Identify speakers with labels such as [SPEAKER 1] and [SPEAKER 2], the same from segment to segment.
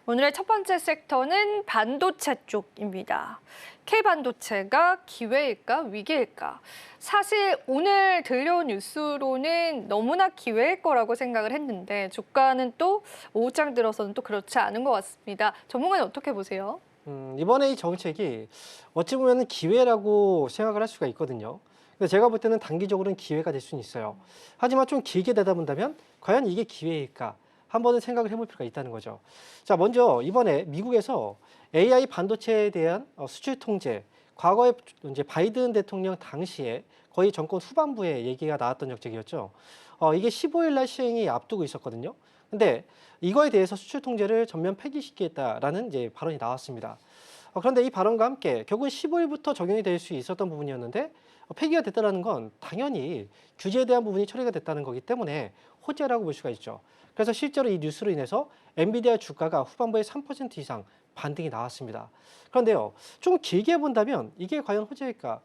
[SPEAKER 1] 오늘의 첫 번째 섹터는 반도체 쪽입니다. K반도체가 기회일까 위기일까? 사실 오늘 들려온 뉴스로는 너무나 기회일 거라고 생각을 했는데 주가는 또 오후장 들어서는 또 그렇지 않은 것 같습니다. 전문가는 어떻게 보세요?
[SPEAKER 2] 이번에 이 정책이 어찌 보면 기회라고 생각을 할 수가 있거든요. 근데 제가 볼 때는 단기적으로는 기회가 될 수는 있어요. 하지만 좀 길게 내다본다면 과연 이게 기회일까? 한번은 생각을 해볼 필요가 있다는 거죠. 자, 먼저 이번에 미국에서 AI 반도체에 대한 수출 통제, 과거에 이제 바이든 대통령 당시에 거의 정권 후반부에 얘기가 나왔던 정책이었죠. 이게 15일 날 시행이 앞두고 있었거든요. 근데 이거에 대해서 수출 통제를 전면 폐기시키겠다라는 이제 발언이 나왔습니다. 그런데 이 발언과 함께 결국은 15일부터 적용이 될 수 있었던 부분이었는데 폐기가 됐다는 건 당연히 규제에 대한 부분이 처리가 됐다는 거기 때문에 호재라고 볼 수가 있죠. 그래서 실제로 이 뉴스로 인해서 엔비디아 주가가 후반부에 3% 이상 반등이 나왔습니다. 그런데요, 좀 길게 본다면 이게 과연 호재일까?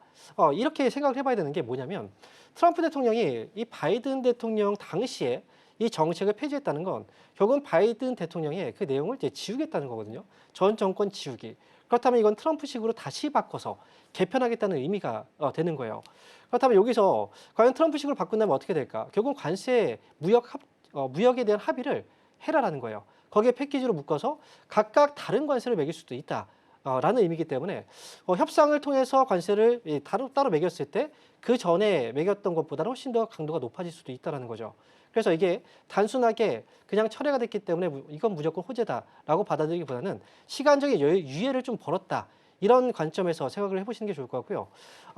[SPEAKER 2] 이렇게 생각을 해봐야 되는 게 뭐냐면 트럼프 대통령이 이 바이든 대통령 당시에 이 정책을 폐지했다는 건 결국은 바이든 대통령의 그 내용을 이제 지우겠다는 거거든요. 전 정권 지우기. 그렇다면 이건 트럼프식으로 다시 바꿔서 개편하겠다는 의미가 되는 거예요. 그렇다면 여기서 과연 트럼프식으로 바꾼다면 어떻게 될까? 결국 관세 무역에 대한 합의를 해라라는 거예요. 거기에 패키지로 묶어서 각각 다른 관세를 매길 수도 있다. 라는 의미이기 때문에 협상을 통해서 관세를 따로 매겼을 때 그 전에 매겼던 것보다는 훨씬 더 강도가 높아질 수도 있다는 거죠. 그래서 이게 단순하게 그냥 철회가 됐기 때문에 이건 무조건 호재다라고 받아들이기보다는 시간적인 유예를 좀 벌었다. 이런 관점에서 생각을 해보시는 게 좋을 것 같고요.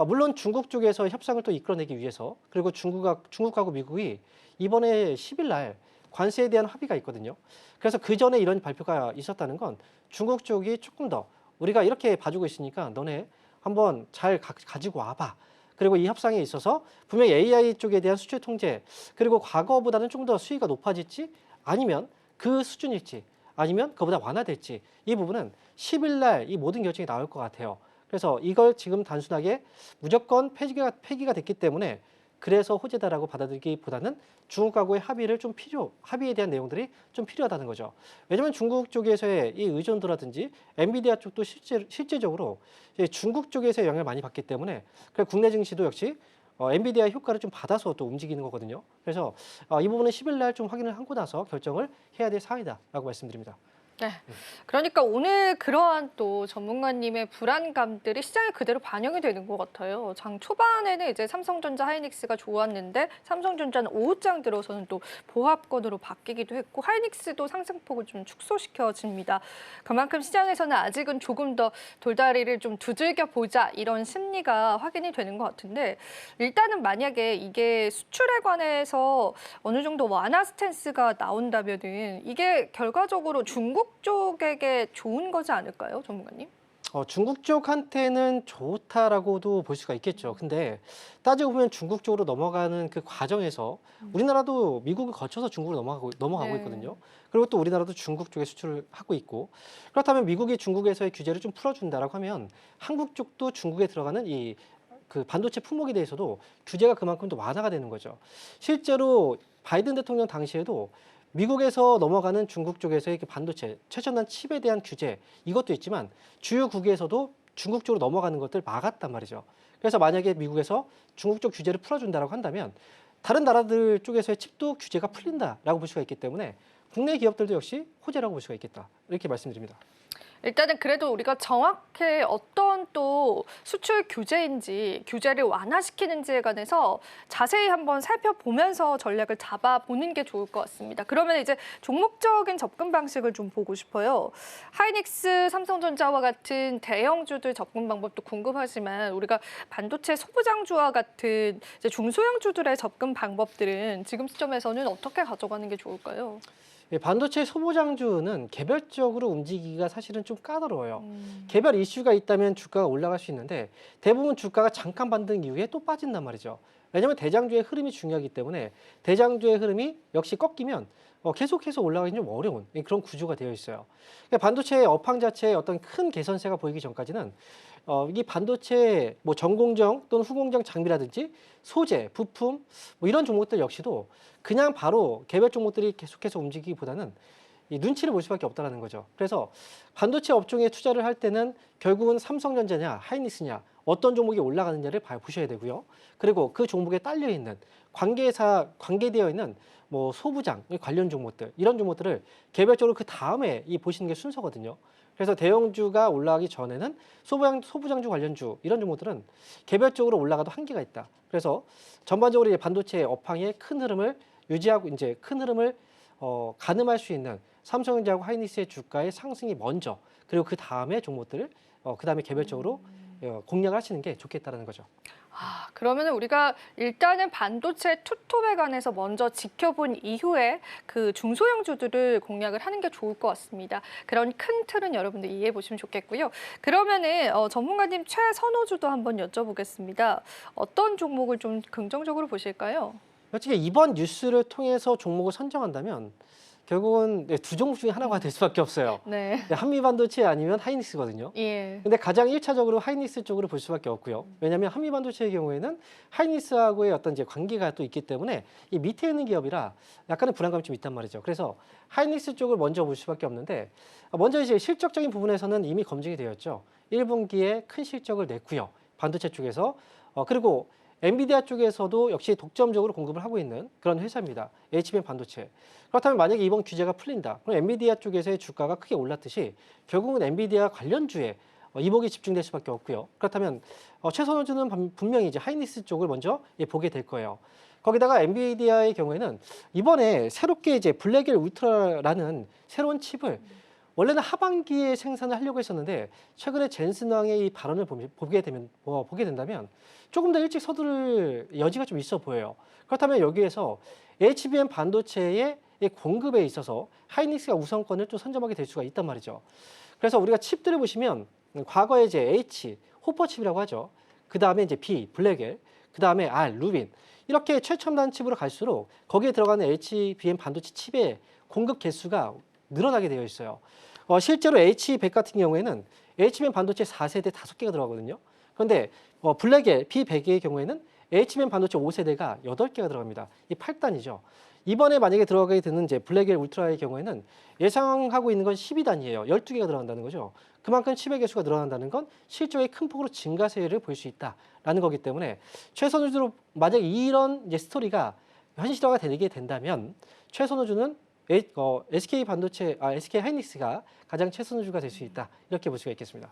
[SPEAKER 2] 물론 중국 쪽에서 협상을 또 이끌어내기 위해서 그리고 중국하고 미국이 이번에 10일 날 관세에 대한 합의가 있거든요. 그래서 그 전에 이런 발표가 있었다는 건 중국 쪽이 조금 더 우리가 이렇게 봐주고 있으니까 너네 한번 잘 가지고 와봐. 그리고 이 협상에 있어서 분명히 AI 쪽에 대한 수출 통제 그리고 과거보다는 좀 더 수위가 높아질지 아니면 그 수준일지 아니면 그보다 완화될지 이 부분은 10일 날 이 모든 결정이 나올 것 같아요. 그래서 이걸 지금 단순하게 무조건 폐기가 됐기 때문에 그래서 호재다라고 받아들이기보다는 중국하고의 합의에 대한 내용들이 좀 필요하다는 거죠. 왜냐하면 중국 쪽에서의 이 의존도라든지 엔비디아 쪽도 실제적으로 중국 쪽에서의 영향을 많이 받기 때문에 국내 증시도 역시 엔비디아의 효과를 좀 받아서 또 움직이는 거거든요. 그래서 이 부분은 10일 날 좀 확인을 하고 나서 결정을 해야 될 사안이다라고 말씀드립니다.
[SPEAKER 1] 네. 그러니까 오늘 그러한 또 전문가님의 불안감들이 시장에 그대로 반영이 되는 것 같아요. 장 초반에는 이제 삼성전자, 하이닉스가 좋았는데 삼성전자는 오후장 들어서는 또 보합권으로 바뀌기도 했고 하이닉스도 상승폭을 좀 축소시켜집니다. 그만큼 시장에서는 아직은 조금 더 돌다리를 좀 두들겨 보자 이런 심리가 확인이 되는 것 같은데 일단은 만약에 이게 수출에 관해서 어느 정도 완화 스탠스가 나온다면은 이게 결과적으로 중국 쪽에게 좋은 거지 않을까요, 전문가님?
[SPEAKER 2] 중국 쪽한테는 좋다라고도 볼 수가 있겠죠. 근데 따지고 보면 중국 쪽으로 넘어가는 그 과정에서 우리나라도 미국을 거쳐서 중국으로 넘어가고
[SPEAKER 1] 네.
[SPEAKER 2] 있거든요. 그리고 또 우리나라도 중국 쪽에 수출을 하고 있고 그렇다면 미국이 중국에서의 규제를 좀 풀어준다라고 하면 한국 쪽도 중국에 들어가는 그 반도체 품목에 대해서도 규제가 그만큼 더 완화가 되는 거죠. 실제로 바이든 대통령 당시에도 미국에서 넘어가는 중국 쪽에서의 반도체, 최첨단 칩에 대한 규제 이것도 있지만 주요국에서도 중국 쪽으로 넘어가는 것들 막았단 말이죠. 그래서 만약에 미국에서 중국 쪽 규제를 풀어준다고 한다면 다른 나라들 쪽에서의 칩도 규제가 풀린다라고 볼 수가 있기 때문에 국내 기업들도 역시 호재라고 볼 수가 있겠다. 이렇게 말씀드립니다.
[SPEAKER 1] 일단은 그래도 우리가 정확히 어떤 또 수출 규제인지 규제를 완화시키는지에 관해서 자세히 한번 살펴보면서 전략을 잡아보는 게 좋을 것 같습니다. 그러면 이제 종목적인 접근 방식을 좀 보고 싶어요. 하이닉스, 삼성전자와 같은 대형주들 접근 방법도 궁금하지만 우리가 반도체 소부장주와 같은 이제 중소형주들의 접근 방법들은 지금 시점에서는 어떻게 가져가는 게 좋을까요?
[SPEAKER 2] 반도체 소보장주는 개별적으로 움직이기가 사실은 좀 까다로워요. 개별 이슈가 있다면 주가가 올라갈 수 있는데 대부분 주가가 잠깐 반등 이후에 또 빠진단 말이죠. 왜냐하면 대장주의 흐름이 중요하기 때문에 대장주의 흐름이 역시 꺾이면 계속해서 올라가기 좀 어려운 그런 구조가 되어 있어요. 그러니까 반도체의 업황 자체에 어떤 큰 개선세가 보이기 전까지는 이 반도체 뭐 전공정 또는 후공정 장비라든지 소재, 부품 뭐 이런 종목들 역시도 그냥 바로 개별 종목들이 계속해서 움직이기보다는 이 눈치를 볼 수밖에 없다는 거죠. 그래서 반도체 업종에 투자를 할 때는 결국은 삼성전자냐 하이닉스냐 어떤 종목이 올라가느냐를 보셔야 되고요. 그리고 그 종목에 딸려 있는 관계되어 있는 뭐 소부장 관련 종목들 이런 종목들을 개별적으로 그 다음에 보시는 게 순서거든요. 그래서 대형주가 올라가기 전에는 소부장주 관련주 이런 종목들은 개별적으로 올라가도 한계가 있다. 그래서 전반적으로 이제 반도체 업황의 큰 흐름을 유지하고 이제 큰 흐름을 가늠할 수 있는 삼성전자하고 하이닉스의 주가의 상승이 먼저 그리고 그 다음에 종목들을 그 다음에 개별적으로 공략을 하시는 게 좋겠다라는 거죠.
[SPEAKER 1] 그러면 우리가 일단은 반도체 투톱에 관해서 먼저 지켜본 이후에 그 중소형주들을 공략을 하는 게 좋을 것 같습니다. 그런 큰 틀은 여러분들 이해해 보시면 좋겠고요. 그러면은 전문가님 최선호주도 한번 여쭤보겠습니다. 어떤 종목을 좀 긍정적으로 보실까요?
[SPEAKER 2] 솔직히 이번 뉴스를 통해서 종목을 선정한다면 결국은 두 종목 중에 하나가 될 수밖에 없어요.
[SPEAKER 1] 네.
[SPEAKER 2] 한미반도체 아니면 하이닉스거든요.
[SPEAKER 1] 예.
[SPEAKER 2] 근데 가장 1차적으로 하이닉스 쪽으로 볼 수밖에 없고요. 왜냐하면 한미반도체의 경우에는 하이닉스하고의 어떤 이제 관계가 또 있기 때문에 이 밑에 있는 기업이라 약간의 불안감이 좀 있단 말이죠. 그래서 하이닉스 쪽을 먼저 볼 수밖에 없는데 먼저 이제 실적적인 부분에서는 이미 검증이 되었죠. 1분기에 큰 실적을 냈고요. 반도체 쪽에서 그리고 엔비디아 쪽에서도 역시 독점적으로 공급을 하고 있는 그런 회사입니다. HBM 반도체. 그렇다면 만약에 이번 규제가 풀린다. 그럼 엔비디아 쪽에서의 주가가 크게 올랐듯이 결국은 엔비디아 관련주에 이목이 집중될 수밖에 없고요. 그렇다면 최선호주는 분명히 이제 하이닉스 쪽을 먼저 보게 될 거예요. 거기다가 엔비디아의 경우에는 이번에 새롭게 이제 블랙엘 울트라라는 새로운 칩을 원래는 하반기에 생산을 하려고 했었는데 최근에 젠슨 왕의 이 발언을 보게 된다면 조금 더 일찍 서두를 여지가 좀 있어 보여요. 그렇다면 여기에서 HBM 반도체의 공급에 있어서 하이닉스가 우선권을 또 선점하게 될 수가 있단 말이죠. 그래서 우리가 칩들을 보시면 과거에 이제 H, 호퍼 칩이라고 하죠. 그 다음에 이제 B, 블랙엘, 그 다음에 R, 루빈 이렇게 최첨단 칩으로 갈수록 거기에 들어가는 HBM 반도체 칩의 공급 개수가 늘어나게 되어 있어요. 실제로 H100 같은 경우에는 HBM 반도체 4세대 5개가 들어가거든요. 그런데 블랙엘 P100의 경우에는 HBM 반도체 5세대가 8개가 들어갑니다. 이 8단이죠. 이번에 만약에 들어가게 되는 이제 블랙엘 울트라의 경우에는 예상하고 있는 건 12단이에요. 12개가 들어간다는 거죠. 그만큼 칩의 개수가 늘어난다는 건 실적의 큰 폭으로 증가세를 볼 수 있다라는 거기 때문에 최선호주로 만약에 이런 이제 스토리가 현실화가 되게 된다면 최선호주는 SK 하이닉스가 가장 최선호주가 될 수 있다. 이렇게 볼 수가 있겠습니다.